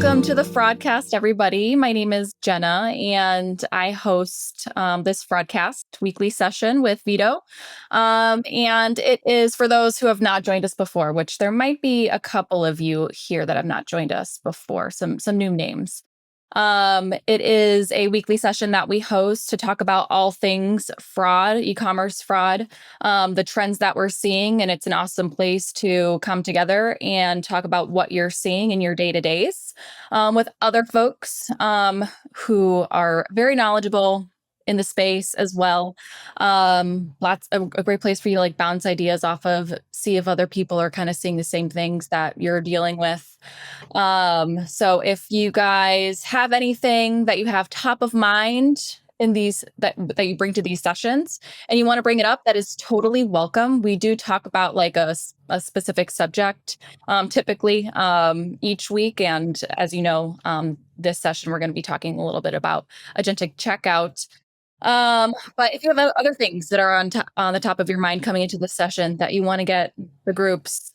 Welcome to the Fraudcast, everybody. My name is Jenna, and I host this Fraudcast weekly session with Vito. And it is for those who have not joined us before, which there might be a couple of you here that have not joined us before, some new names. It is a weekly session that we host to talk about all things fraud, e-commerce fraud, the trends that we're seeing. And it's an awesome place to come together and talk about what you're seeing in your day-to-days with other folks who are very knowledgeable in the space as well. A great place for you to like bounce ideas off of, see if other people are kind of seeing the same things that you're dealing with. So if you guys have anything that you have top of mind in these that you bring to these sessions and you want to bring it up, that is totally welcome. We do talk about like a specific subject typically each week. And as you know, this session, we're going to be talking a little bit about agentic checkout. But if you have other things that are on the top of your mind coming into the session that you want to get the group's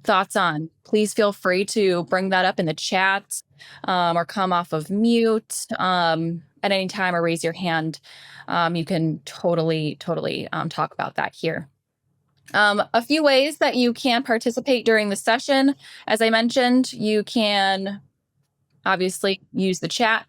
thoughts on, please feel free to bring that up in the chat or come off of mute at any time or raise your hand. You can totally talk about that here. A few ways that you can participate during the session. As I mentioned, you can obviously use the chat.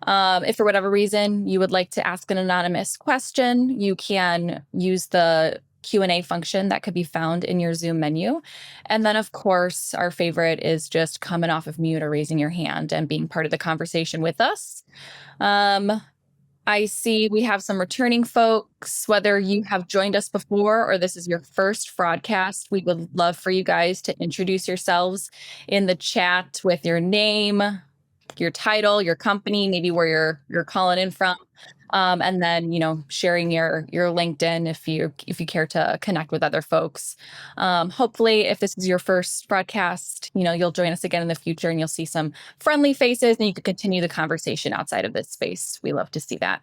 If for whatever reason you would like to ask an anonymous question, you can use the Q&A function that could be found in your Zoom menu. And then, of course, our favorite is just coming off of mute or raising your hand and being part of the conversation with us. I see we have some returning folks, whether you have joined us before or this is your first Fraudcast. We would love for you guys to introduce yourselves in the chat with your name, your title, your company, maybe where you're calling in from, and then sharing your LinkedIn if you care to connect with other folks. Hopefully, if this is your first broadcast, you'll join us again in the future and you'll see some friendly faces and you can continue the conversation outside of this space. We love to see that.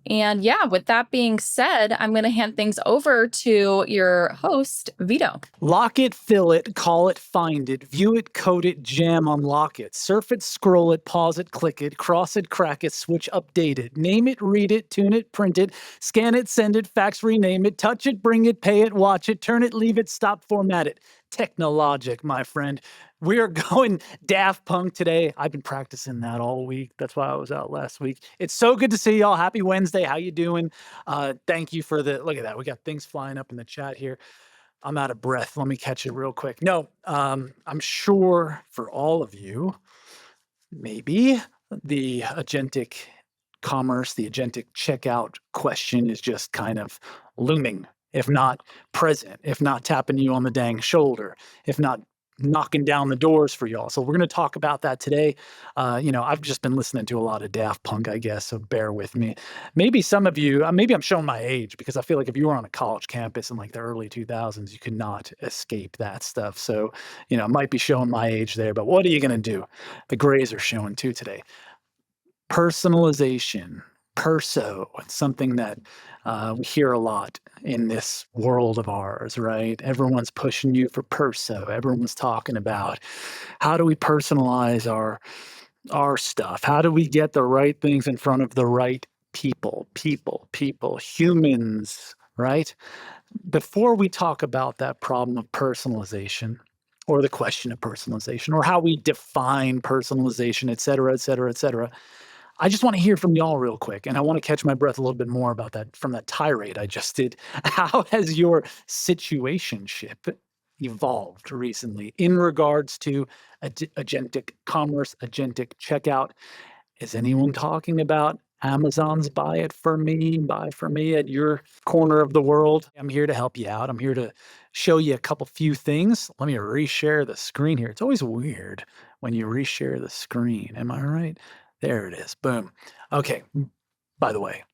And yeah, with that being said, I'm going to hand things over to your host, Vito. Lock it, fill it, call it, find it, view it, code it, jam, unlock it, surf it, scroll it, pause it, click it, cross it, crack it, switch, update it, name it, read it, tune it, print it, scan it, send it, fax, rename it, touch it, bring it, pay it, watch it, turn it, leave it, stop, format it. Technologic, my friend. We are going Daft Punk today. I've been practicing that all week. That's why I was out last week. It's so good to see y'all. Happy Wednesday. How you doing? Thank you for look at that. We got things flying up in the chat here. I'm out of breath. Let me catch it real quick. No, I'm sure for all of you, maybe the agentic commerce, the agentic checkout question is just kind of looming, if not present, if not tapping you on the dang shoulder, if not knocking down the doors for y'all. So we're going to talk about that today. I've just been listening to a lot of Daft Punk, I guess, so bear with me. Maybe some of you, maybe I'm showing my age because I feel like if you were on a college campus in like the early 2000s, you could not escape that stuff. So, it might be showing my age there, but what are you going to do? The grays are showing too today. Personalization, perso, it's something that we hear a lot in this world of ours, right? Everyone's pushing you for perso. Everyone's talking about how do we personalize our stuff? How do we get the right things in front of the right people, humans, right? Before we talk about that problem of personalization or the question of personalization or how we define personalization, et cetera, et cetera, et cetera, I just want to hear from y'all real quick, and I want to catch my breath a little bit more about that from that tirade I just did. How has your situationship evolved recently in regards to agentic commerce, agentic checkout? Is anyone talking about Amazon's buy for me at your corner of the world? I'm here to help you out. I'm here to show you a few things. Let me reshare the screen here. It's always weird when you reshare the screen. Am I right? There it is. Boom. Okay. By the way,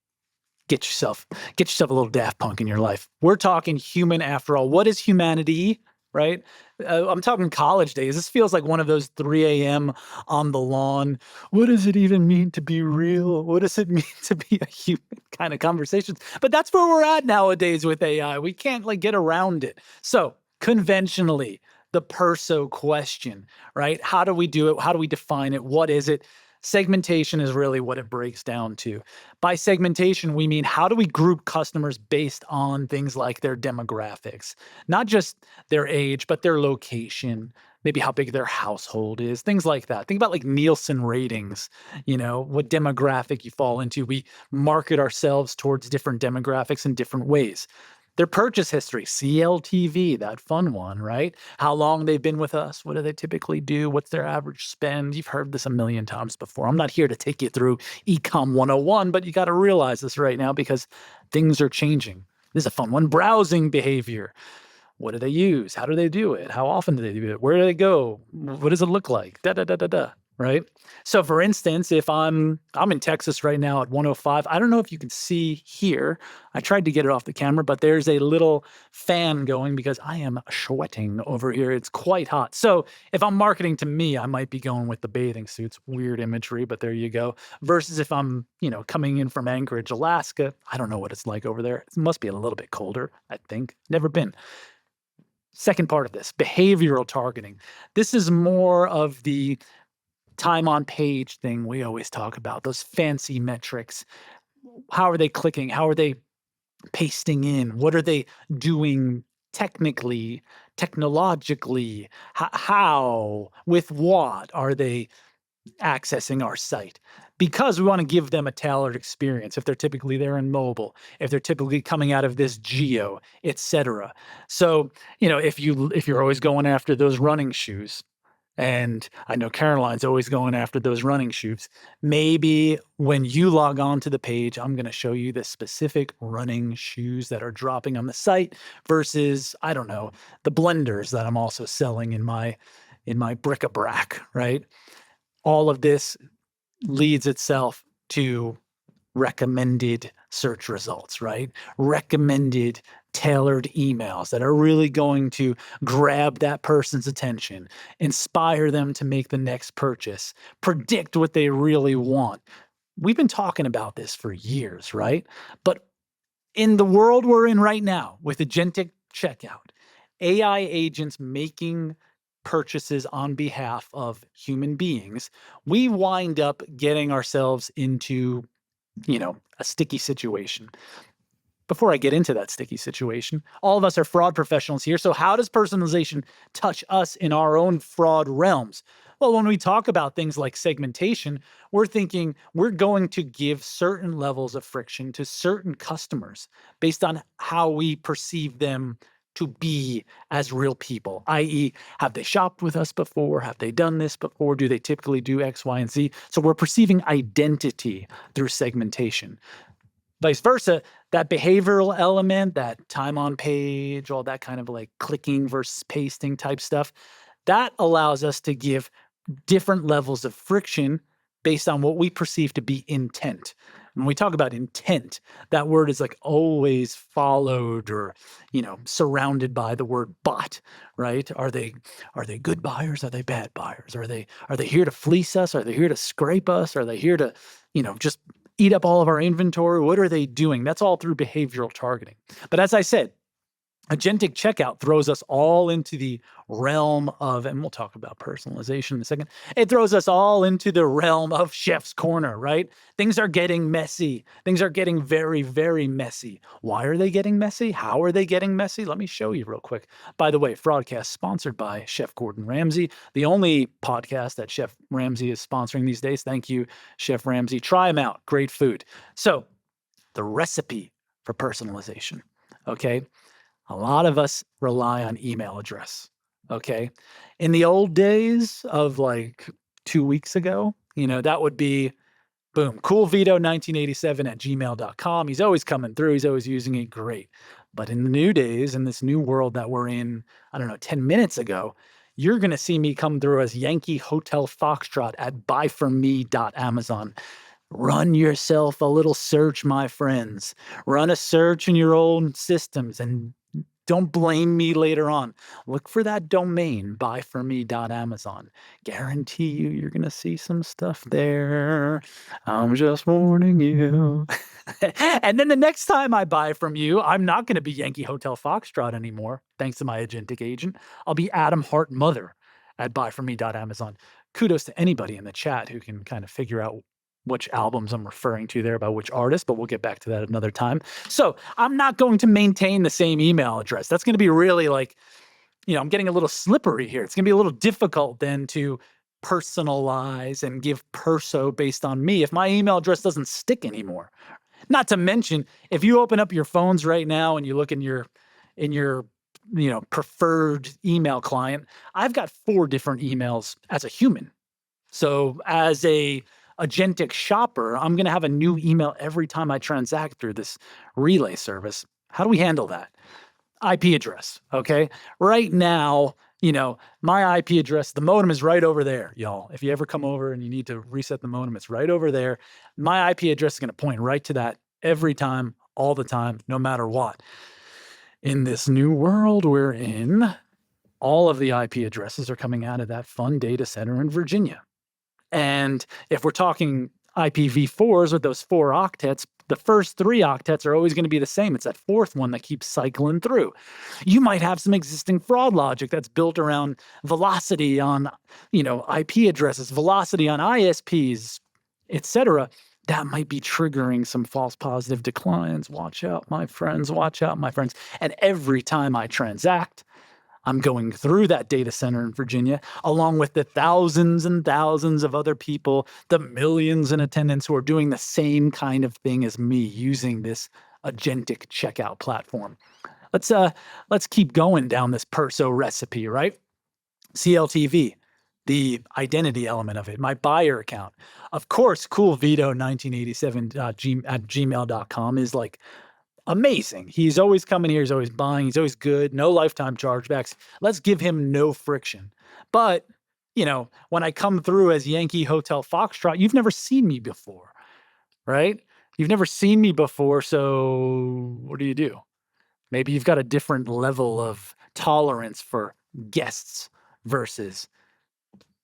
get yourself a little Daft Punk in your life. We're talking human after all. What is humanity, right? I'm talking college days. This feels like one of those 3 a.m. on the lawn. What does it even mean to be real? What does it mean to be a human kind of conversations? But that's where we're at nowadays with AI. We can't get around it. So conventionally, the perso question, right? How do we do it? How do we define it? What is it? Segmentation is really what it breaks down to. By segmentation, we mean how do we group customers based on things like their demographics, not just their age, but their location, maybe how big their household is, things like that. Think about like Nielsen ratings, what demographic you fall into. We market ourselves towards different demographics in different ways. Their purchase history, CLTV, that fun one, right? How long they've been with us, what do they typically do, what's their average spend? You've heard this a million times before. I'm not here to take you through Ecom 101, but you got to realize this right now because things are changing. This is a fun one. Browsing behavior. What do they use? How do they do it? How often do they do it? Where do they go? What does it look like? Da da da da da. Right. So, for instance, if I'm in Texas right now at 105, I don't know if you can see here. I tried to get it off the camera, but there's a little fan going because I am sweating over here. It's quite hot. So, if I'm marketing to me, I might be going with the bathing suits. Weird imagery, but there you go. Versus if I'm, coming in from Anchorage, Alaska, I don't know what it's like over there. It must be a little bit colder, I think. Never been. Second part of this, behavioral targeting. This is more of the time on page thing we always talk about, those fancy metrics. How are they clicking? How are they pasting in? What are they doing technically, technologically? How, with what are they accessing our site? Because we want to give them a tailored experience if they're typically there in mobile, if they're typically coming out of this geo, etc. So, if you're always going after those running shoes, and I know Caroline's always going after those running shoes. Maybe when you log on to the page, I'm going to show you the specific running shoes that are dropping on the site versus, I don't know, the blenders that I'm also selling in my bric-a-brac, right? All of this leads itself to recommended search results, right? Recommended tailored emails that are really going to grab that person's attention, inspire them to make the next purchase, predict what they really want. We've been talking about this for years, right? But in the world we're in right now with agentic checkout, AI agents making purchases on behalf of human beings, we wind up getting ourselves into a sticky situation. Before I get into that sticky situation, all of us are fraud professionals here. So how does personalization touch us in our own fraud realms? Well, when we talk about things like segmentation, we're thinking we're going to give certain levels of friction to certain customers based on how we perceive them to be as real people, i.e., have they shopped with us before? Have they done this before? Do they typically do X, Y, and Z? So we're perceiving identity through segmentation. Vice versa, that behavioral element, that time on page, all that kind of like clicking versus pasting type stuff, that allows us to give different levels of friction based on what we perceive to be intent. When we talk about intent, that word is like always followed or, surrounded by the word bot, right? Are they good buyers? Are they bad buyers? Are they here to fleece us? Are they here to scrape us? Are they here to, just eat up all of our inventory? What are they doing? That's all through behavioral targeting. But as I said, agentic checkout throws us all into the realm of, and we'll talk about personalization in a second, it throws us all into the realm of chef's corner, right? Things are getting messy. Things are getting very, very messy. Why are they getting messy? How are they getting messy? Let me show you real quick. By the way, Fraudcast sponsored by Chef Gordon Ramsay, the only podcast that Chef Ramsay is sponsoring these days. Thank you, Chef Ramsay. Try them out. Great food. So the recipe for personalization, okay? A lot of us rely on email address, okay? In the old days of like 2 weeks ago, that would be, boom, coolvito1987@gmail.com. He's always coming through. He's always using it. Great. But in the new days, in this new world that we're in, 10 minutes ago, you're going to see me come through as Yankee Hotel Foxtrot at buyforme.amazon. Run yourself a little search, my friends. Run a search in your own systems and Don't blame me later on. Look for that domain, buyforme.amazon. Guarantee you're going to see some stuff there. I'm just warning you. And then the next time I buy from you, I'm not going to be Yankee Hotel Foxtrot anymore, thanks to my Agentic agent. I'll be Adam Hart Mother at buyforme.amazon. Kudos to anybody in the chat who can kind of figure out which albums I'm referring to there by which artist, but we'll get back to that another time. So I'm not going to maintain the same email address. That's going to be really like, I'm getting a little slippery here. It's going to be a little difficult then to personalize and give perso based on me if my email address doesn't stick anymore. Not to mention, if you open up your phones right now and you look in your preferred email client, I've got 4 different emails as a human. So as a agentic shopper, I'm going to have a new email every time I transact through this relay service. How do we handle that? IP address, okay? Right now, my IP address, the modem is right over there, y'all. If you ever come over and you need to reset the modem, it's right over there. My IP address is going to point right to that every time, all the time, no matter what. In this new world we're in, all of the IP addresses are coming out of that fun data center in Virginia. And if we're talking IPv4s with those 4 octets, the first 3 octets are always going to be the same. It's that 4th one that keeps cycling through. You might have some existing fraud logic that's built around velocity on, IP addresses, velocity on ISPs, etc. That might be triggering some false positive declines. Watch out, my friends. Watch out, my friends. And every time I transact, I'm going through that data center in Virginia, along with the thousands and thousands of other people, the millions in attendance who are doing the same kind of thing as me using this agentic checkout platform. Let's keep going down this perso recipe, right? CLTV, the identity element of it, my buyer account. Of course, coolvito1987 at gmail.com is like amazing. He's always coming here. He's always buying. He's always good. No lifetime chargebacks. Let's give him no friction. But, when I come through as Yankee Hotel Foxtrot, you've never seen me before, right? You've never seen me before. So what do? Maybe you've got a different level of tolerance for guests versus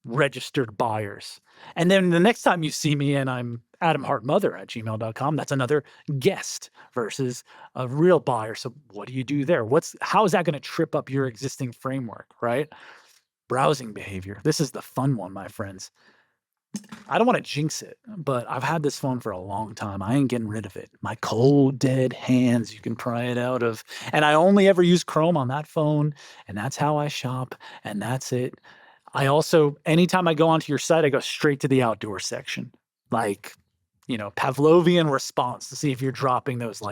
registered buyers. And then the next time you see me and I'm adamhartmother at gmail.com, that's another guest versus a real buyer. So what do you do there? How is that going to trip up your existing framework, right? Browsing behavior. This is the fun one, my friends. I don't want to jinx it, but I've had this phone for a long time. I ain't getting rid of it. My cold, dead hands, you can pry it out of. And I only ever use Chrome on that phone, and that's how I shop, and that's it. I also, anytime I go onto your site, I go straight to the outdoor section. Like, Pavlovian response to see if you're dropping those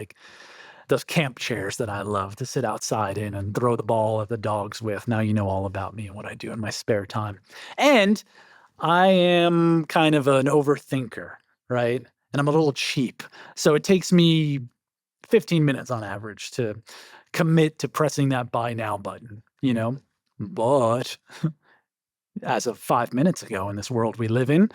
camp chairs that I love to sit outside in and throw the ball at the dogs with. Now you know all about me and what I do in my spare time. And I am kind of an overthinker, right? And I'm a little cheap. So it takes me 15 minutes on average to commit to pressing that buy now button, But as of 5 minutes ago in this world we live in,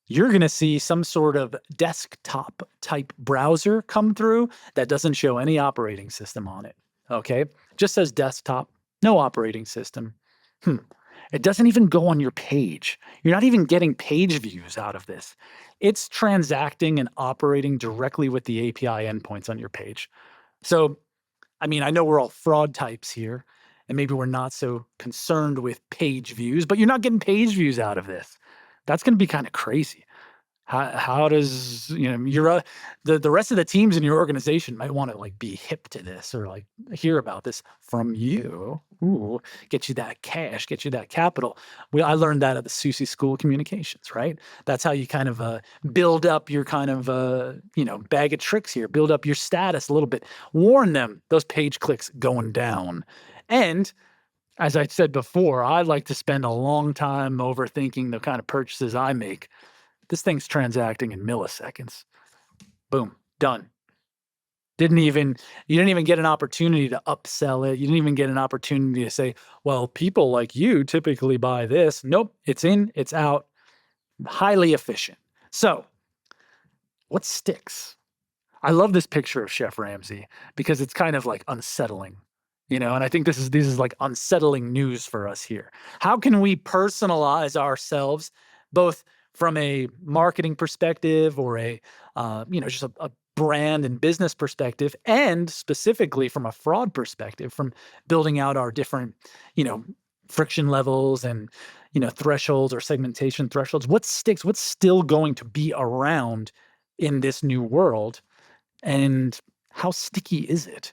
you're going to see some sort of desktop type browser come through that doesn't show any operating system on it. Okay. Just says desktop, no operating system. It doesn't even go on your page. You're not even getting page views out of this. It's transacting and operating directly with the API endpoints on your page. So, I know we're all fraud types here, and maybe we're not so concerned with page views, but you're not getting page views out of this. That's going to be kind of crazy. How does the rest of the teams in your organization might want to be hip to this or hear about this from you? Ooh, get you that cash, get you that capital. I learned that at the Susie School of Communications, right? That's how you kind of build up your kind of bag of tricks here, build up your status a little bit, warn them those page clicks going down. And as I said before, I like to spend a long time overthinking the kind of purchases I make. This thing's transacting in milliseconds. Boom, done. You didn't even get an opportunity to upsell it. You didn't even get an opportunity to say, well, people like you typically buy this. Nope, it's in, it's out. Highly efficient. So, what sticks? I love this picture of Chef Ramsay because it's kind of unsettling. And I think this is like unsettling news for us here. How can we personalize ourselves, both from a marketing perspective or just a brand and business perspective, and specifically from a fraud perspective, from building out our different, you know, friction levels and, thresholds or segmentation thresholds? What sticks? What's still going to be around in this new world? And how sticky is it?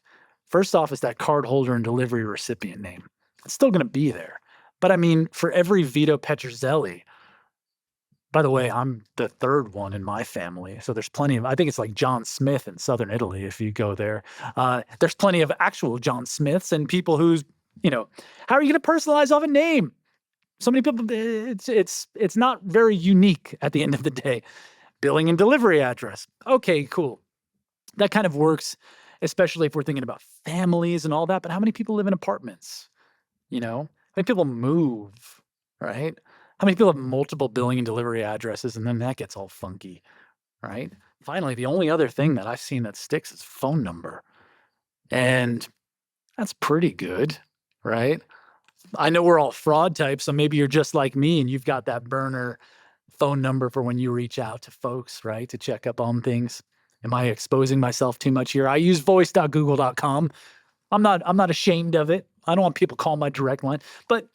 First off, is that card holder and delivery recipient name. It's still going to be there. But I mean, for every Vito Petrozelli, by the way, I'm the third one in my family. So there's plenty of, I think it's like John Smith in Southern Italy, if you go there. There's plenty of actual John Smiths and people who's, how are you going to personalize off a name? So many people, it's not very unique at the end of the day. Billing and delivery address. Okay, cool. That kind of works, especially if we're thinking about families and all that. But how many people live in apartments? How many people move, right? How many people have multiple billing and delivery addresses, and then that gets all funky, right? Finally, the only other thing that I've seen that sticks is phone number. And that's pretty good, right? I know we're all fraud types, so maybe you're just like me and you've got that burner phone number for when you reach out to folks, right? To check up on things. Am I exposing myself too much here? I use voice.google.com. I'm not ashamed of it. I don't want people call my direct line. But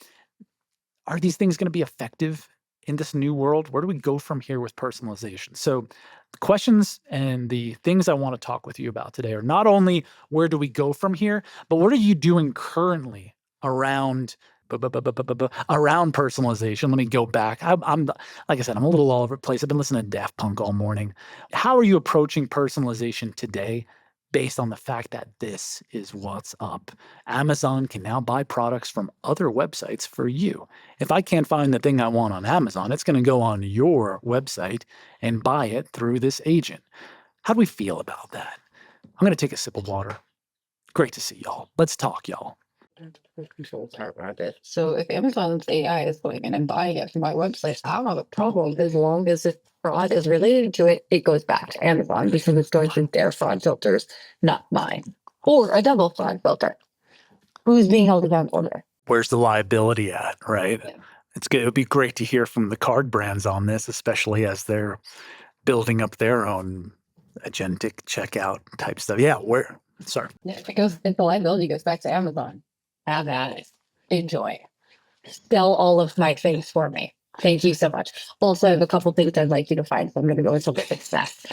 are these things going to be effective in this new world? Where do we go from here with personalization? So the questions and the things I want to talk with you about today are not only where do we go from here, but what are you doing currently around around personalization? Let me go back. I'm like I said, I'm a little all over the place. I've been listening to Daft Punk all morning. How are you approaching personalization today based on the fact that this is what's up? Amazon can now buy products from other websites for you. If I can't find the thing I want on Amazon, it's going to go on your website and buy it through this agent. How do we feel about that? I'm going to take a sip of water. Great to see y'all. Let's talk, y'all. Control part around it. So if Amazon's AI is going in and buying it from my website, I don't have a problem as long as if fraud is related to it, it goes back to Amazon because it's going through their fraud filters, not mine. Or a double fraud filter. Who's being held accountable there? Where's the liability at, right? Yeah. It's good. It would be great to hear from the card brands on this, especially as they're building up their own agentic checkout type stuff. Yeah, sorry. Yeah, because if the liability goes back to Amazon, have at it. Enjoy. Sell all of my things for me. Thank you so much. Also, I have a couple things I'd like you to find, so I'm going to go into a bit of fast.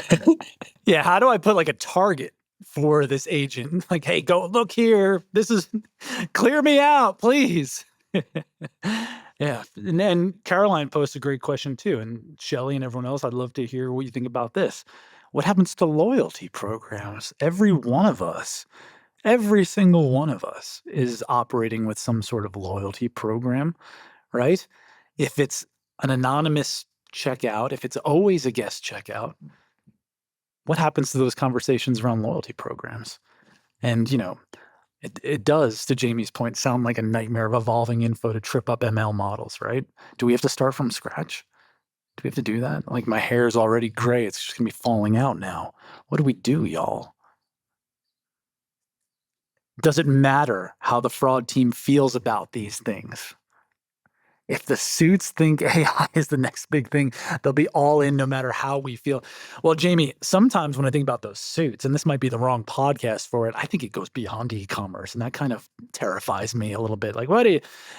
Yeah, how do I put like a target for this agent? Like, hey, go look here. This is clear me out, please. Yeah. And then Caroline posted a great question too. And Shelly and everyone else, I'd love to hear what you think about this. What happens to loyalty programs? Every single one of us is operating with some sort of loyalty program, right? If it's an anonymous checkout, if it's always a guest checkout, what happens to those conversations around loyalty programs? And, it does, to Jamie's point, sound like a nightmare of evolving info to trip up ML models, right? Do we have to start from scratch? Do we have to do that? Like, my hair is already gray. It's just going to be falling out now. What do we do, y'all? Does it matter how the fraud team feels about these things? If the suits think AI is the next big thing, they'll be all in no matter how we feel. Well, Jamie, sometimes when I think about those suits, and this might be the wrong podcast for it, I think it goes beyond e-commerce, and that kind of terrifies me a little bit. Like,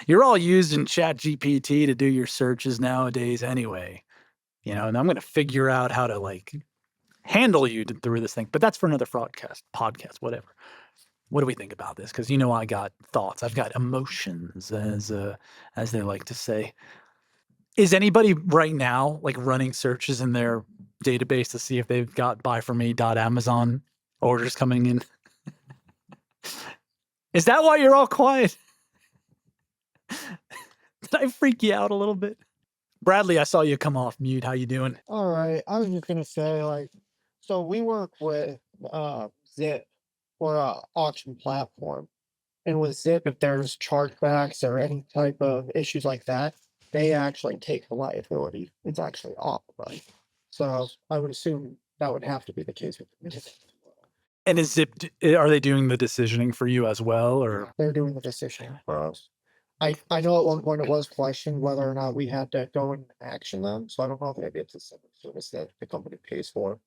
you're all using ChatGPT to do your searches nowadays anyway, and I'm going to figure out how to like handle you through this thing. But that's for another podcast, whatever. What do we think about this? Because I got thoughts. I've got emotions, as they like to say. Is anybody right now like running searches in their database to see if they've got buyforme.amazon orders coming in? Is that why you're all quiet? Did I freak you out a little bit? Bradley, I saw you come off mute. How you doing? All right. I was just gonna say, so we work with Zip for a auction platform. And with Zip, if there's chargebacks or any type of issues like that, they actually take the liability. It's actually off, right? So I would assume that would have to be the case with And are they doing the decisioning for you as well, or? They're doing the decision for us. I know at one point it was questioned whether or not we had to go and action them. So I don't know if maybe it's a separate service that the company pays for,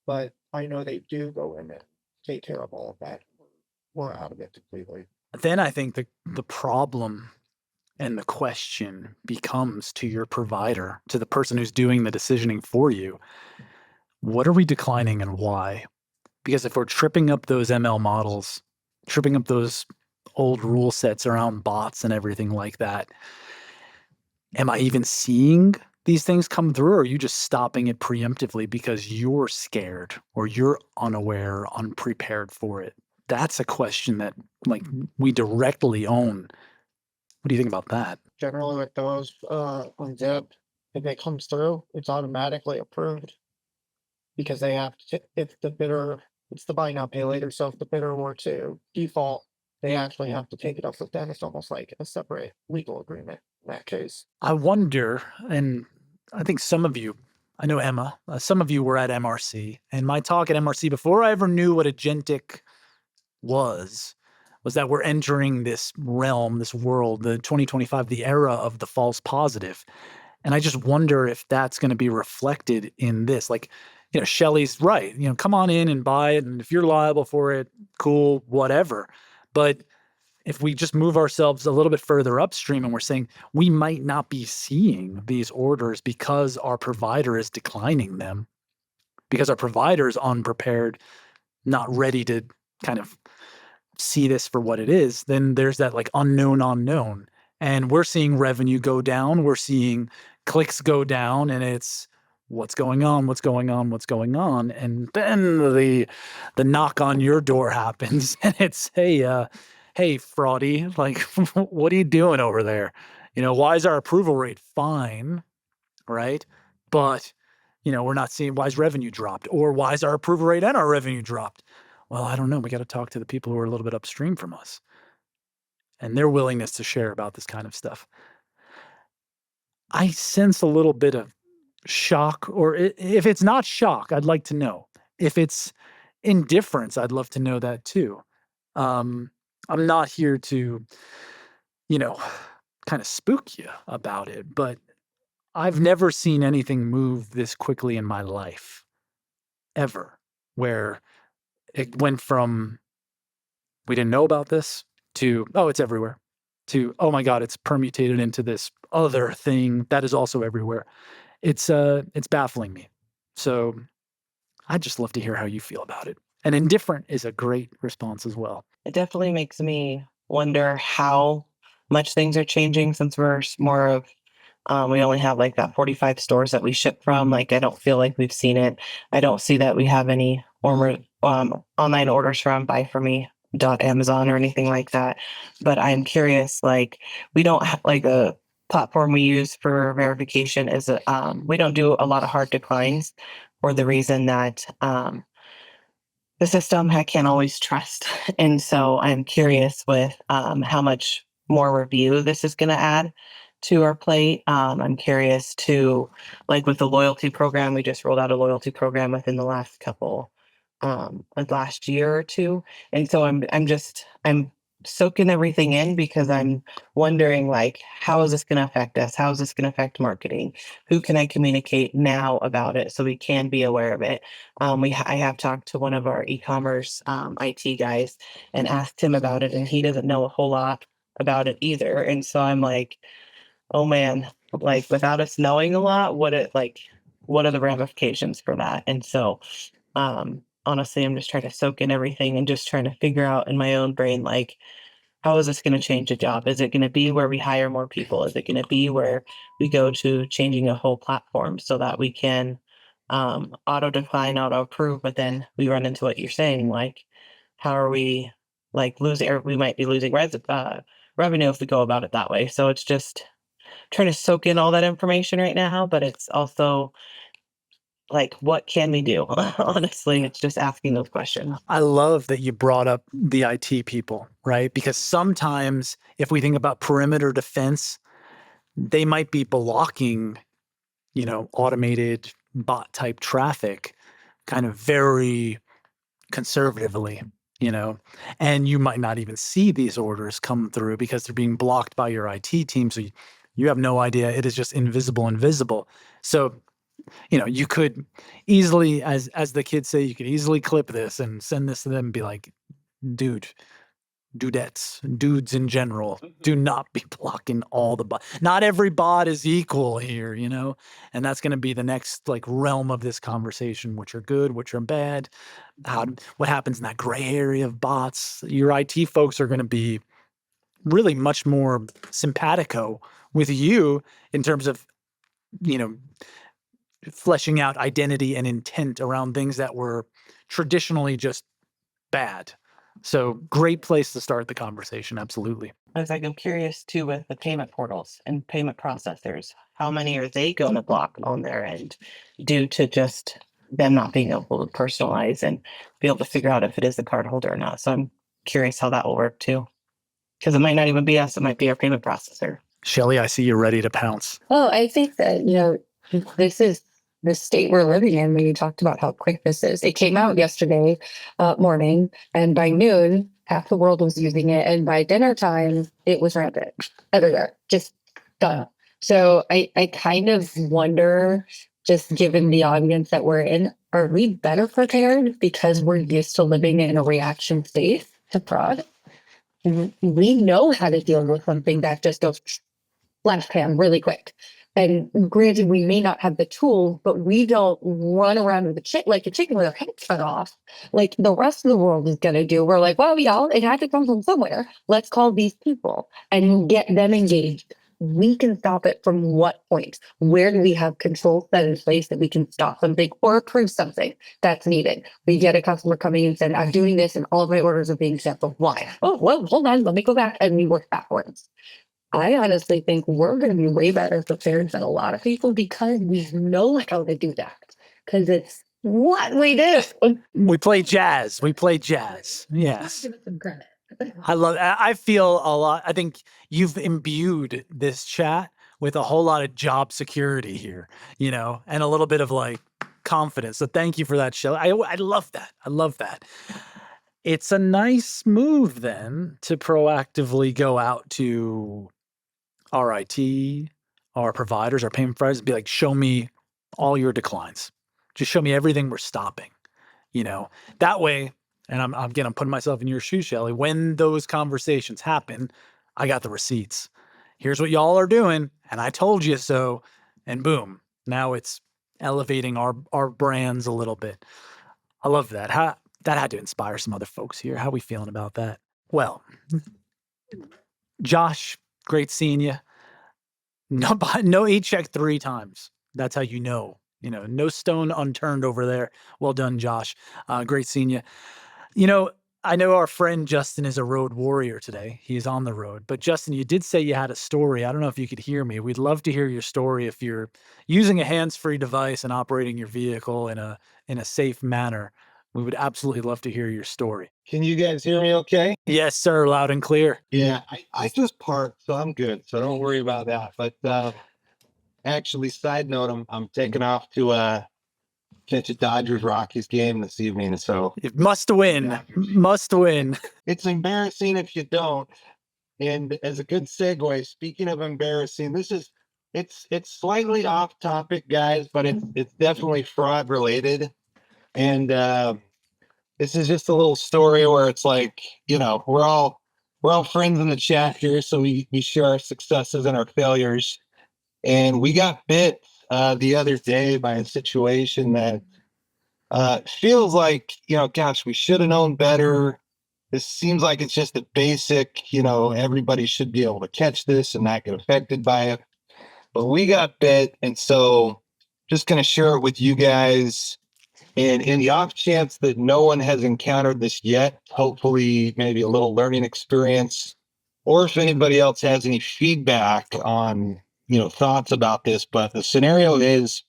but I know they do go in and take care of all of that. We're out of it completely. Then I think the problem and the question becomes to your provider, to the person who's doing the decisioning for you, what are we declining and why? Because if we're tripping up those ML models, tripping up those old rule sets around bots and everything like that, am I even seeing these things come through, or are you just stopping it preemptively because you're scared or you're unaware, unprepared for it? That's a question that we directly own. What do you think about that? Generally with those on Zip, if it comes through, it's automatically approved because they have to, if the bidder, it's the buy now, pay later. So if the bidder were to default, they actually have to take it up with them. It's almost like a separate legal agreement in that case. I wonder, and I think some of you, I know Emma, some of you were at MRC, and my talk at MRC before I ever knew what Agentic was that we're entering this realm, this world, the 2025, the era of the false positive. And I just wonder if that's going to be reflected in this. Like, Shelly's right. Come on in and buy it. And if you're liable for it, cool, whatever. But if we just move ourselves a little bit further upstream and we're saying we might not be seeing these orders because our provider is declining them, because our provider is unprepared, not ready to kind of see this for what it is, then there's that unknown. And we're seeing revenue go down. We're seeing clicks go down, and it's what's going on. And then the knock on your door happens, and it's, hey, fraudy, what are you doing over there? Why is our approval rate fine, right? But, we're not seeing why is revenue dropped, or why is our approval rate and our revenue dropped? Well, I don't know. We got to talk to the people who are a little bit upstream from us and their willingness to share about this kind of stuff. I sense a little bit of shock, or if it's not shock, I'd like to know. If it's indifference, I'd love to know that too. I'm not here to, kind of spook you about it, but I've never seen anything move this quickly in my life, ever, where it went from we didn't know about this to, oh, it's everywhere, to, oh my God, it's permutated into this other thing that is also everywhere. It's baffling me. So I'd just love to hear how you feel about it. And indifferent is a great response as well. It definitely makes me wonder how much things are changing since we're more of, we only have that 45 stores that we ship from. I don't feel like we've seen it. I don't see that we have any online orders from buyforme.amazon or anything like that. But I'm curious, we don't have a platform we use for verification is, we don't do a lot of hard declines for the reason that, the system I can't always trust. And so I'm curious with how much more review this is going to add to our plate. I'm curious to, with the loyalty program, we just rolled out a loyalty program within the last couple, last year or two. And so I'm soaking everything in because I'm wondering, how is this going to affect us? How is this going to affect marketing? Who can I communicate now about it so we can be aware of it? I have talked to one of our e-commerce IT guys and asked him about it, and he doesn't know a whole lot about it either. And so I'm like, oh man, without us knowing a lot, what are the ramifications for that? And so honestly, I'm just trying to soak in everything and just trying to figure out in my own brain, how is this going to change a job? Is it going to be where we hire more people? Is it going to be where we go to changing a whole platform so that we can auto decline, auto approve, but then we run into what you're saying, how are we losing, or we might be losing revenue if we go about it that way. So it's just trying to soak in all that information right now, but it's also what can we do? Honestly, it's just asking those questions. I love that you brought up the IT people, right? Because sometimes if we think about perimeter defense, they might be blocking, automated bot type traffic kind of very conservatively, and you might not even see these orders come through because they're being blocked by your IT team. So you have no idea. It is just invisible. So, you could easily, as the kids say, you could easily clip this and send this to them and be like, dudes in general, do not be blocking all the bots. Not every bot is equal here, and that's going to be the next realm of this conversation, which are good, which are bad. What happens in that gray area of bots? Your IT folks are going to be really much more simpatico with you in terms of, fleshing out identity and intent around things that were traditionally just bad. So great place to start the conversation. Absolutely. I was I'm curious too with the payment portals and payment processors. How many are they going to block on their end due to just them not being able to personalize and be able to figure out if it is the card holder or not? So I'm curious how that will work too. Because it might not even be us, it might be our payment processor. Shelly, I see you're ready to pounce. Well, I think that, this is the state we're living in when you talked about how quick this is. It came out yesterday morning, and by noon, half the world was using it. And by dinner time, it was rampant everywhere, just done. So I kind of wonder, just given the audience that we're in, are we better prepared because we're used to living in a reaction state to fraud? We know how to deal with something that just goes flash pan really quick. And granted, we may not have the tool, but we don't run around with like a chicken with our head cut off, like the rest of the world is going to do. We're like, well, it had to come from somewhere. Let's call these people and get them engaged. We can stop it from what point? Where do we have control set in place that we can stop something or approve something that's needed? We get a customer coming and saying, I'm doing this and all of my orders are being canceled. Why? Oh, well, hold on. Let me go back, and we work backwards. I honestly think we're going to be way better prepared than a lot of people because we know how to do that. Because it's what we do. We play jazz. Yes. Give it some credit. I feel a lot. I think you've imbued this chat with a whole lot of job security here, and a little bit of confidence. So thank you for that, Shelly. I love that. It's a nice move then to proactively go out to our IT, our providers, our payment providers, and be like, show me all your declines. Just show me everything we're stopping. That way, and I'm putting myself in your shoes, Shelly. When those conversations happen, I got the receipts. Here's what y'all are doing, and I told you so. And boom, now it's elevating our brands a little bit. I love that. That had to inspire some other folks here. How are we feeling about that? Well, Josh, great seeing you. No e-check 3 times. That's how no stone unturned over there. Well done, Josh. Great seeing you. I know our friend Justin is a road warrior today. He's on the road. But Justin, you did say you had a story. I don't know if you could hear me. We'd love to hear your story if you're using a hands-free device and operating your vehicle in a safe manner. We would absolutely love to hear your story. Can you guys hear me okay? Yes, sir. Loud and clear. Yeah, I just parked, so I'm good. So don't worry about that. But actually, side note, I'm taking off to catch a Dodgers Rockies game this evening. So it must win. Yeah. Must win. It's embarrassing if you don't. And as a good segue, speaking of embarrassing, it's slightly off topic, guys, but it's definitely fraud related. And this is just a little story where it's we're all friends in the chat here, so we share our successes and our failures. And we got bit the other day by a situation that feels like, gosh, we should have known better. This seems like it's just a basic, everybody should be able to catch this and not get affected by it. But we got bit, and so just going to share it with you guys. And in the off chance that no one has encountered this yet, hopefully maybe a little learning experience, or if anybody else has any feedback on, thoughts about this. But the scenario is,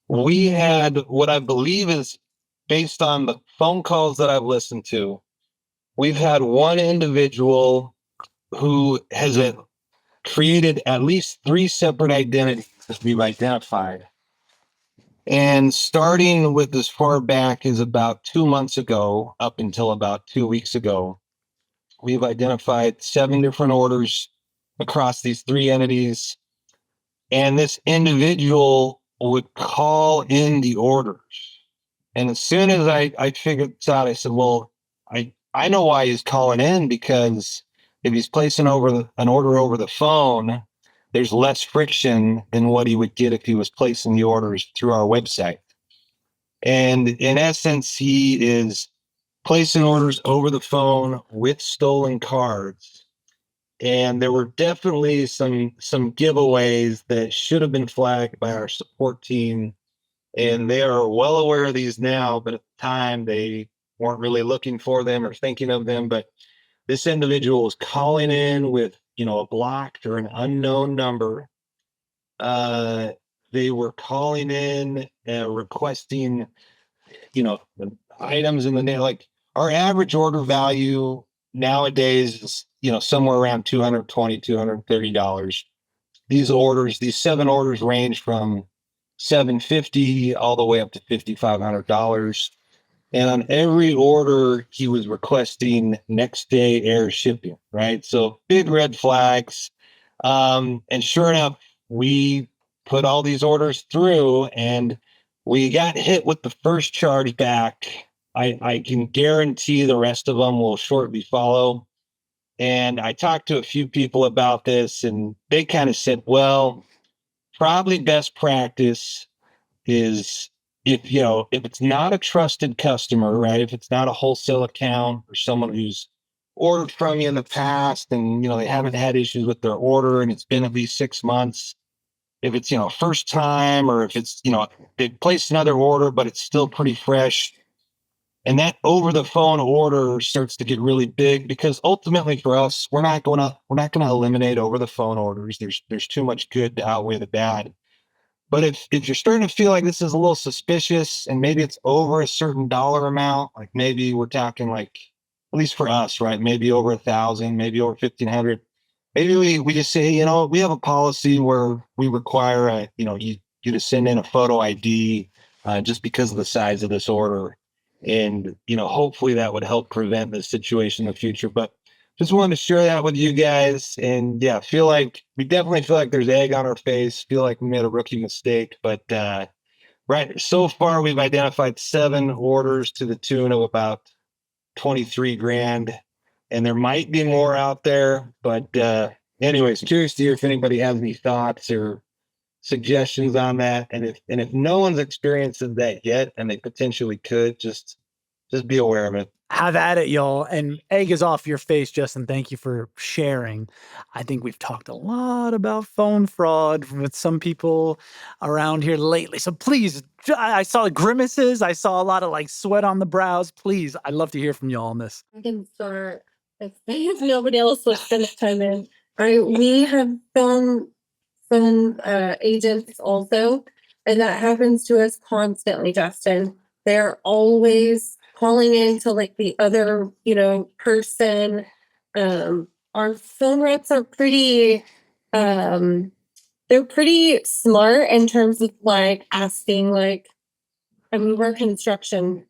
we had what I believe is, based on the phone calls that I've listened to, we've had one individual who has created at least 3 separate identities that we've identified. And starting with as far back as about 2 months ago, up until about 2 weeks ago, we've identified 7 different orders across these 3 entities. And this individual would call in the orders. And as soon as I figured this out, I said, well, I know why he's calling in, because if he's placing an order over the phone, there's less friction than what he would get if he was placing the orders through our website. And in essence, he is placing orders over the phone with stolen cards. And there were definitely some giveaways that should have been flagged by our support team. And they are well aware of these now, but at the time they weren't really looking for them or thinking of them. But this individual was calling in with, a blocked or an unknown number. They were calling in, requesting, the items in the name. Like, our average order value nowadays is, somewhere around $220, $230. These 7 orders range from $750 all the way up to $5,500. And on every order, he was requesting next day air shipping, right? So big red flags. And sure enough, we put all these orders through, and we got hit with the first chargeback. I can guarantee the rest of them will shortly follow. And I talked to a few people about this, and they kind of said, well, probably best practice is, if it's not a trusted customer, right? If it's not a wholesale account or someone who's ordered from you in the past and, they haven't had issues with their order and it's been at least 6 months. If it's, first time, or if it's, they placed another order, but it's still pretty fresh. And that over the phone order starts to get really big, because ultimately for us, we're not going to eliminate over the phone orders. There's too much good to outweigh the bad. But if you're starting to feel like this is a little suspicious, and maybe it's over a certain dollar amount, like maybe we're talking, like, at least for us, right? Maybe over 1,000, maybe over 1,500. Maybe we just say, we have a policy where we require you to send in a photo ID, just because of the size of this order. And, hopefully that would help prevent this situation in the future. But just wanted to share that with you guys. And yeah, we definitely feel like there's egg on our face, feel like we made a rookie mistake. But right, so far we've identified 7 orders to the tune of about 23 grand. And there might be more out there. But anyways, curious to hear if anybody has any thoughts or suggestions on that. And if no one's experienced that yet, and they potentially could, just be aware of it. Have at it, y'all. And egg is off your face, Justin. Thank you for sharing. I think we've talked a lot about phone fraud with some people around here lately. So please, I saw grimaces. I saw a lot of sweat on the brows. Please, I'd love to hear from y'all on this. I can start if nobody else wants to chime in. All right, we have done some agents also, and that happens to us constantly, Justin. They're always calling into the other, person. Our phone reps are pretty they're pretty smart in terms of asking, we're construction,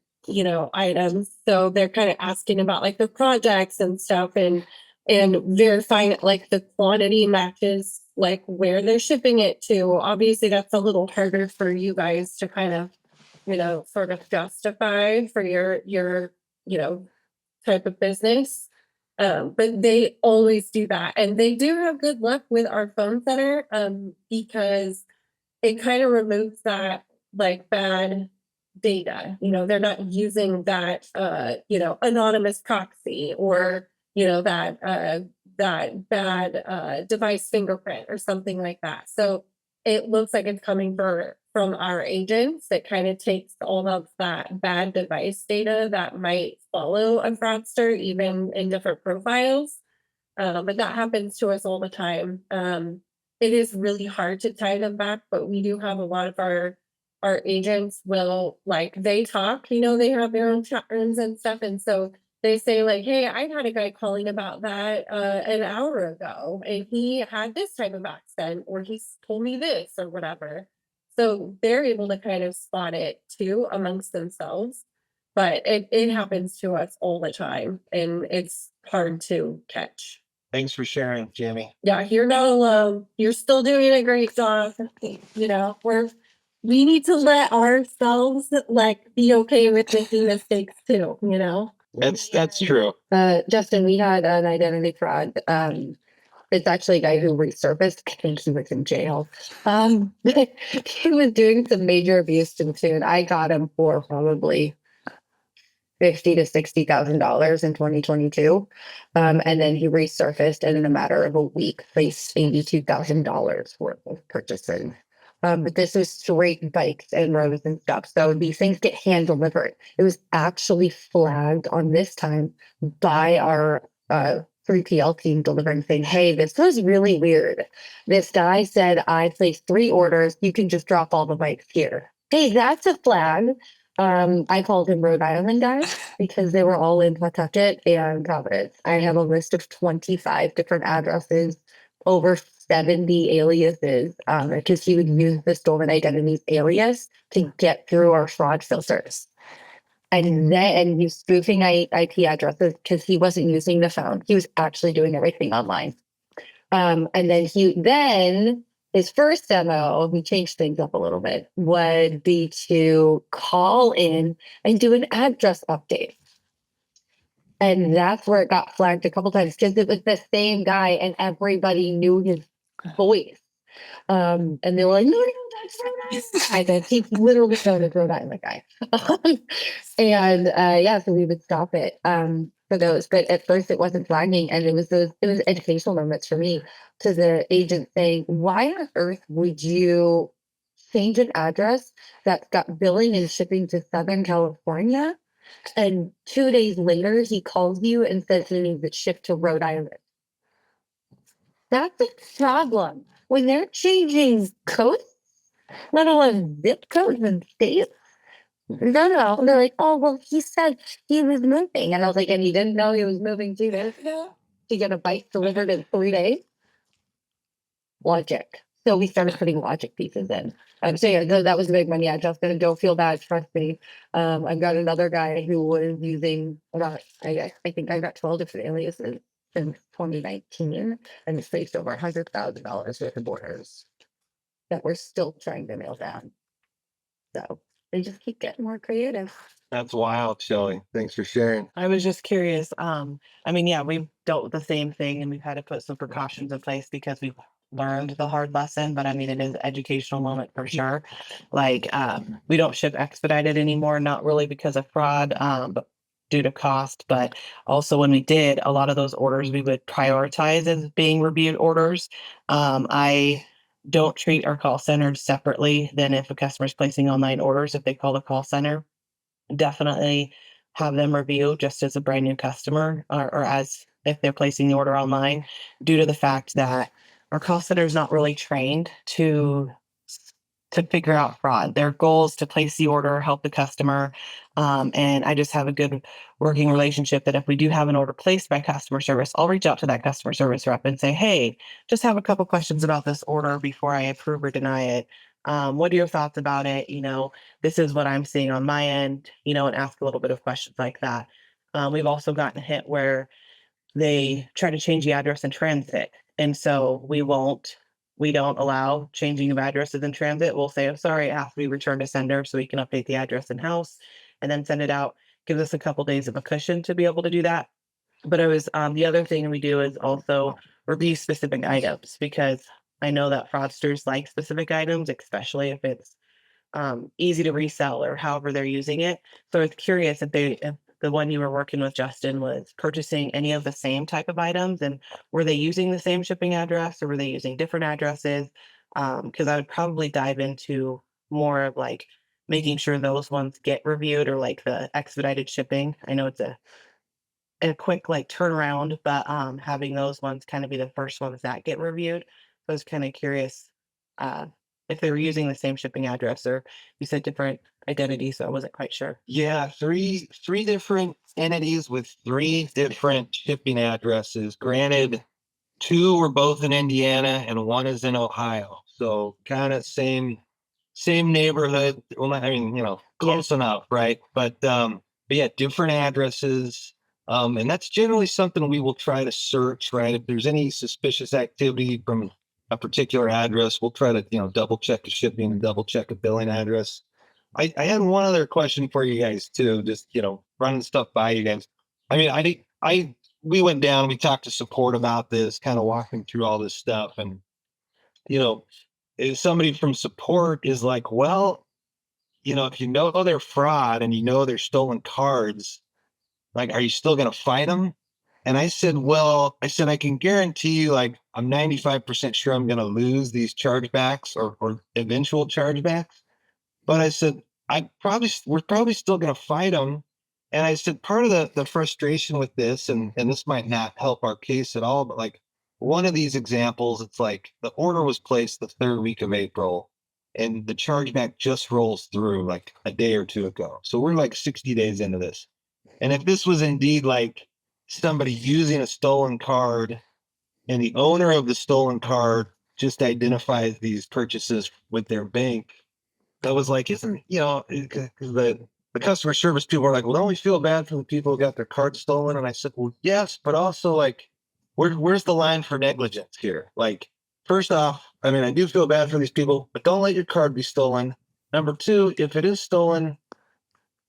items. So they're kind of asking about the projects and stuff, and verifying the quantity matches where they're shipping it to. Obviously that's a little harder for you guys to kind of, sort of justify for your, type of business. But they always do that. And they do have good luck with our phone center, because it kind of removes that bad data. They're not using that anonymous proxy, or that bad device fingerprint or something like that. So it looks like it's coming from our agents. That kind of takes all of that bad device data that might follow a fraudster, even in different profiles. But that happens to us all the time. It is really hard to tie them back, but we do have a lot of our agents will they talk, they have their own chat rooms and stuff. And so they say hey, I had a guy calling about that an hour ago, and he had this type of accent, or he told me this or whatever. So they're able to kind of spot it too amongst themselves. But it happens to us all the time, and it's hard to catch. Thanks for sharing, Jamie. Yeah, you're not alone. You're still doing a great job. You know, we need to let ourselves like be okay with making mistakes too, you know? That's true. Justin, we had an identity fraud. It's actually a guy who resurfaced. I think he was in jail. He was doing some major abuse to the tune. I got him for probably $50,000 to $60,000 in 2022. And then he resurfaced and in a matter of a week placed $82,000 worth of purchasing. But this was straight bikes and roads and stuff. So these things get hand delivered. It was actually flagged on this time by our 3PL team delivering, saying, hey, this was really weird. This guy said, I placed 3 orders. You can just drop all the bikes here. Hey, that's a flag. I called him Rhode Island guys because they were all in Pawtucket and Providence. I have a list of 25 different addresses, over 70 aliases, because he would use the stolen identities alias to get through our fraud filters. And use spoofing IP addresses because he wasn't using the phone. He was actually doing everything online. And then his first demo, we changed things up a little bit, would be to call in and do an address update. And that's where it got flagged a couple times because it was the same guy and everybody knew his voice. And they were like, no, that's so nice. I said, he literally sounded Rhode Island guy. So we would stop it for those. But at first it wasn't flagging. And it was educational moments for me to the agent saying, why on earth would you change an address that's got billing and shipping to Southern California? And 2 days later, he calls you and says he needs it shipped to Rhode Island. That's a problem. When they're changing codes, let alone zip codes and states. No. They're like, oh, well, he said he was moving. And I was like, and you didn't know he was moving 2 days ago? To get a bike delivered in 3 days? Logic. So we started putting logic pieces in. That was a big one. Yeah, Justin, don't feel bad. Trust me. I've got another guy who was using I think I got 12 different aliases since 2019 and it's faced over $100,000 worth of orders that we're still trying to nail down. So they just keep getting more creative. That's wild, Shelly. Thanks for sharing. I was just curious. We've dealt with the same thing and we've had to put some precautions in place because we've learned the hard lesson, but I mean, it is an educational moment for sure. Like, we don't ship expedited anymore, not really because of fraud, but due to cost, but also when we did, a lot of those orders we would prioritize as being reviewed orders. I don't treat our call centers separately than if a customer is placing online orders. If they call the call center, definitely have them review just as a brand new customer or as if they're placing the order online, due to the fact that our call center is not really trained to figure out fraud. Their goal is to place the order, help the customer. And I just have a good working relationship that if we do have an order placed by customer service, I'll reach out to that customer service rep and say, hey, just have a couple questions about this order before I approve or deny it. What are your thoughts about it? This is what I'm seeing on my end, and ask a little bit of questions like that. We've also gotten hit where they try to change the address in transit. And so we don't allow changing of addresses in transit. We'll say, I'm sorry, it has to be returned to sender so we can update the address in house and then send it out. Gives us a couple days of a cushion to be able to do that. But the other thing we do is also review specific items, because I know that fraudsters like specific items, especially if it's easy to resell or however they're using it. So I was curious if the one you were working with, Justin, was purchasing any of the same type of items, and were they using the same shipping address or were they using different addresses? Because I would probably dive into more of like making sure those ones get reviewed, or like the expedited shipping. I know it's a quick like turnaround, but having those ones kind of be the first ones that get reviewed. So I was kind of curious if they were using the same shipping address, or you said different identities, so I wasn't quite sure. Yeah, three different entities with 3 different shipping addresses. Granted, 2 were both in Indiana and 1 is in Ohio. So kind of same same neighborhood. Well, not, I mean, close enough, right? But yeah, different addresses. And that's generally something we will try to search, right? If there's any suspicious activity from a particular address, we'll try to, double check the shipping and double check a billing address. I had one other question for you guys too, just, running stuff by you guys. I mean, we went down, we talked to support about this, kind of walking through all this stuff. And, if somebody from support is like, well, if you know they're fraud and they're stolen cards, like, are you still going to fight them? And I said, I can guarantee you, like, I'm 95% sure I'm going to lose these chargebacks or eventual chargebacks. But I said, we're probably still going to fight them. And I said, part of the frustration with this, and this might not help our case at all, but like one of these examples, it's like the order was placed the third week of April and the chargeback just rolls through like a day or two ago. So we're like 60 days into this. And if this was indeed like somebody using a stolen card and the owner of the stolen card just identifies these purchases with their bank, that was like, isn't, the customer service people are like, well, don't we feel bad for the people who got their card stolen? And I said, well, yes, but also like, where's the line for negligence here? Like, first off, I mean, I do feel bad for these people, but don't let your card be stolen. Number two, if it is stolen,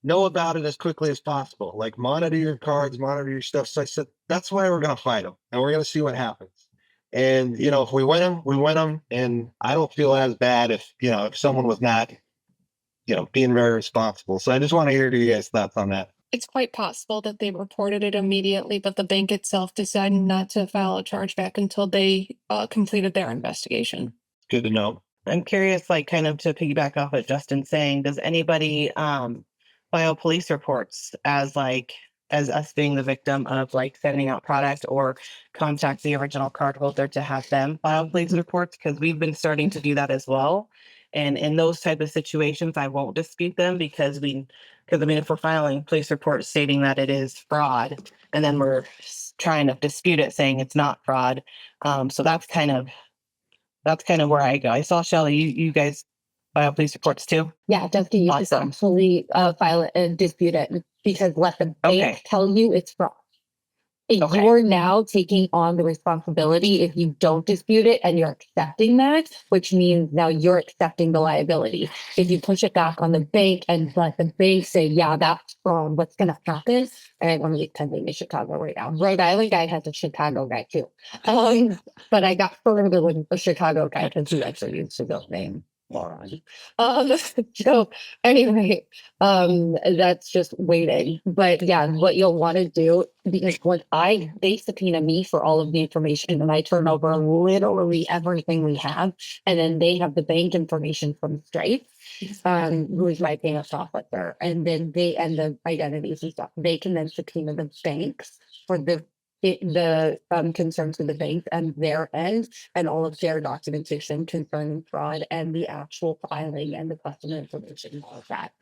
know about it as quickly as possible. Like, monitor your cards, monitor your stuff. So I said, that's why we're going to fight them and we're going to see what happens. And, if we win them, we win them. And I don't feel as bad if someone was not, being very responsible. So I just want to hear you guys' thoughts on that. It's quite possible that they reported it immediately, but the bank itself decided not to file a chargeback until they completed their investigation. Good to know. I'm curious, like, kind of to piggyback off what Justin's saying, does anybody file police reports as us being the victim of like sending out product, or contact the original cardholder to have them file police reports? Because we've been starting to do that as well. And in those type of situations, I won't dispute them because if we're filing police reports stating that it is fraud, and then we're trying to dispute it saying it's not fraud. So that's kind of where I go. I saw Shelly, you guys file police reports too? Yeah, Dusty, you just Awesome. absolutely file it and dispute it, because let the bank tell you it's fraud. Okay. You're now taking on the responsibility if you don't dispute it, and you're accepting that, which means now you're accepting the liability. If you push it back on the bank and let the bank say, yeah, that's fraud, what's going to happen? And I'm attending in Chicago right now. Rhode Island guy has a Chicago guy too. But I got further with a Chicago guy because he actually used to go name. So anyway, that's just waiting. But yeah, what you'll want to do, because when they subpoena me for all of the information, and I turn over literally everything we have, and then they have the bank information from Stripe, who is my payment software, and then the identities and stuff. They can then subpoena the banks for the concerns with the bank and their end, and all of their documentation concerning fraud and the actual filing and the customer information and all of that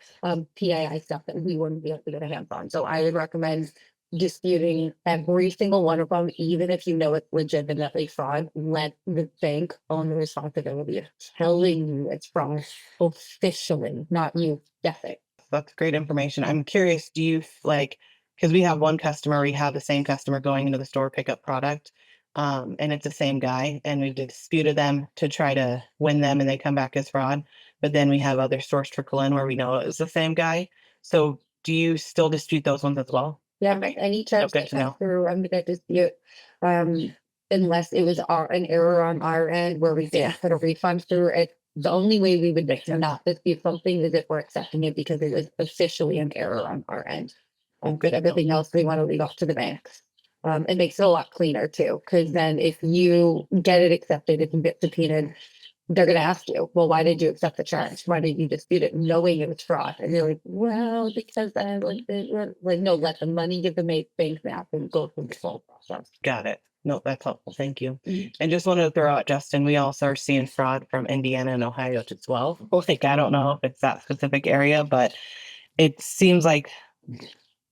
PII stuff that we wouldn't be able to get a hands on. So I would recommend disputing every single one of them, even if you know it's legitimately fraud. Let the bank own the responsibility of telling you it's fraud officially, not you guessing. That's great information. I'm curious, do you because we have one customer, we have the same customer going into the store, pick up product, and it's the same guy, and we've disputed them to try to win them, and they come back as fraud. But then we have other stores trickle in where we know it was the same guy. So do you still dispute those ones as well? Yeah, any charge that comes through, I'm gonna dispute, unless it was an error on our end where we didn't put a refund through it. The only way we would not dispute something is if we're accepting it because it was officially an error on our end. But everything else we want to leave off to the banks. It makes it a lot cleaner too, because then if you get it accepted, if you get subpoenaed, they're going to ask you, well, why did you accept the charge? Why did you dispute it knowing it was fraud? And you're like, well, because I no, let the money give the bank map and go through the whole process. Got it. No, that's helpful. Thank you. And just wanted to throw out, Justin, we also are seeing fraud from Indiana and Ohio as well. I don't know if it's that specific area, but it seems like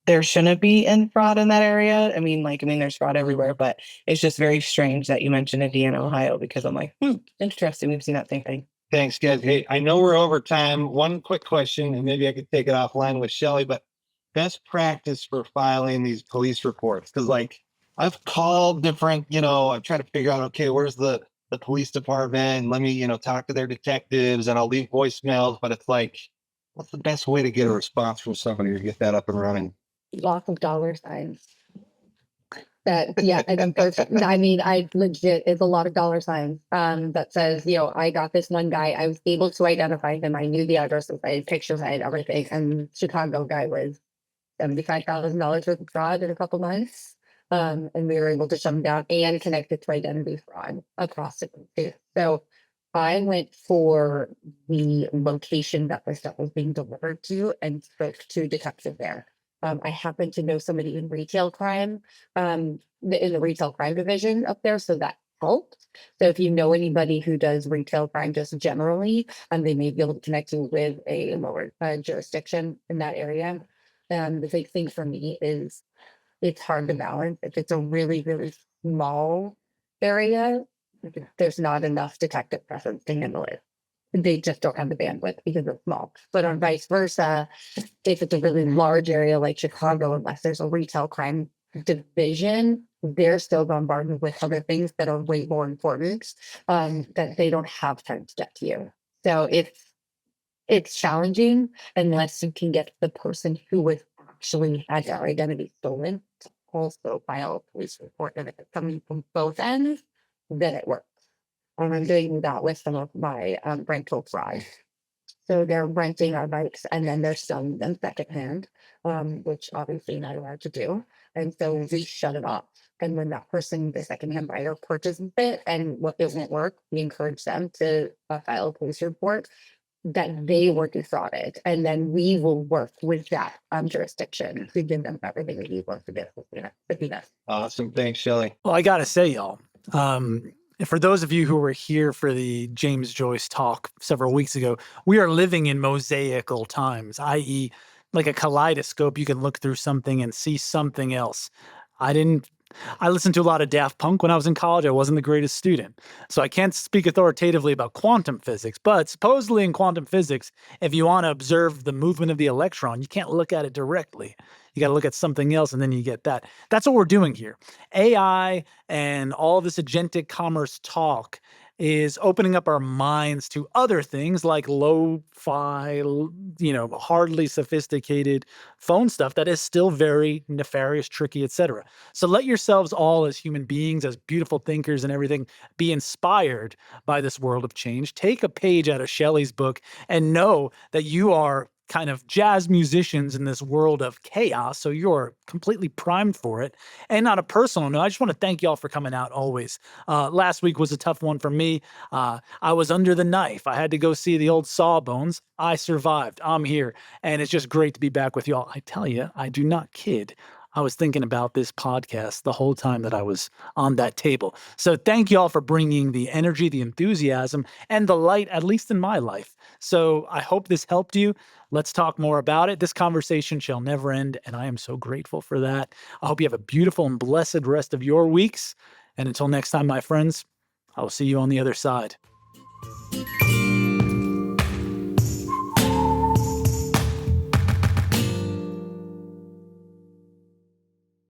there shouldn't be fraud in that area. I mean, there's fraud everywhere, but it's just very strange that you mentioned Indiana, Ohio, because I'm like, interesting. We've seen that same thing. Thanks, guys. Hey, I know we're over time. One quick question, and maybe I could take it offline with Shelly, but best practice for filing these police reports. Cause like I've called different, I'm trying to figure out, okay, where's the police department? Let me, talk to their detectives and I'll leave voicemails, but it's like, what's the best way to get a response from somebody to get that up and running? Lots of dollar signs. And then I mean, I legit, it's a lot of dollar signs that says, I got this one guy, I was able to identify him, I knew the addresses, I had pictures, I had everything, and Chicago guy was $75,000 worth of fraud in a couple months. And we were able to shut him down and connect it to identity fraud across the country. So I went for the location that the stuff was being delivered to and spoke to a detective there. I happen to know somebody in retail crime, in the retail crime division up there, so that helped. So if you know anybody who does retail crime just generally, they may be able to connect you with a lower jurisdiction in that area. The big thing for me is it's hard to balance. If it's a really, really small area, there's not enough detective presence to handle it. They just don't have the bandwidth because it's small. But on vice versa, if it's a really large area like Chicago, unless there's a retail crime division, they're still bombarded with other things that are way more important that they don't have time to get to you. So it's challenging unless you can get the person who was actually had their identity stolen to also file a police report. And if it's coming from both ends, then it works. And I'm doing that with some of my rental fraud. So they're renting our bikes and then they're selling them secondhand, which obviously not allowed to do. And so we shut it off. And when that person, the secondhand buyer, purchases it and it won't work, we encourage them to file a police report that they were defrauded. And then we will work with that jurisdiction to give them everything they need to be us. Awesome. Thanks, Shelly. Well, I got to say, y'all, for those of you who were here for the James Joyce talk several weeks ago, we are living in mosaical times, i.e., like a kaleidoscope. You can look through something and see something else. I listened to a lot of Daft Punk when I was in college. I wasn't the greatest student, so I can't speak authoritatively about quantum physics. But supposedly in quantum physics, if you want to observe the movement of the electron, you can't look at it directly. You got to look at something else, and then you get that. That's what we're doing here. AI and all this agentic commerce talk is opening up our minds to other things like lo-fi, hardly sophisticated phone stuff that is still very nefarious, tricky, etc. So let yourselves all as human beings, as beautiful thinkers and everything, be inspired by this world of change. Take a page out of Shelly's book and know that you are kind of jazz musicians in this world of chaos, so you're completely primed for it. And on a personal note, I just want to thank y'all for coming out always. Last week was a tough one for me. I was under the knife. I had to go see the old Sawbones. I survived. I'm here. And it's just great to be back with y'all. I tell you, I do not kid. I was thinking about this podcast the whole time that I was on that table. So thank y'all for bringing the energy, the enthusiasm, and the light, at least in my life. So I hope this helped you. Let's talk more about it. This conversation shall never end, and I am so grateful for that. I hope you have a beautiful and blessed rest of your weeks. And until next time, my friends, I will see you on the other side.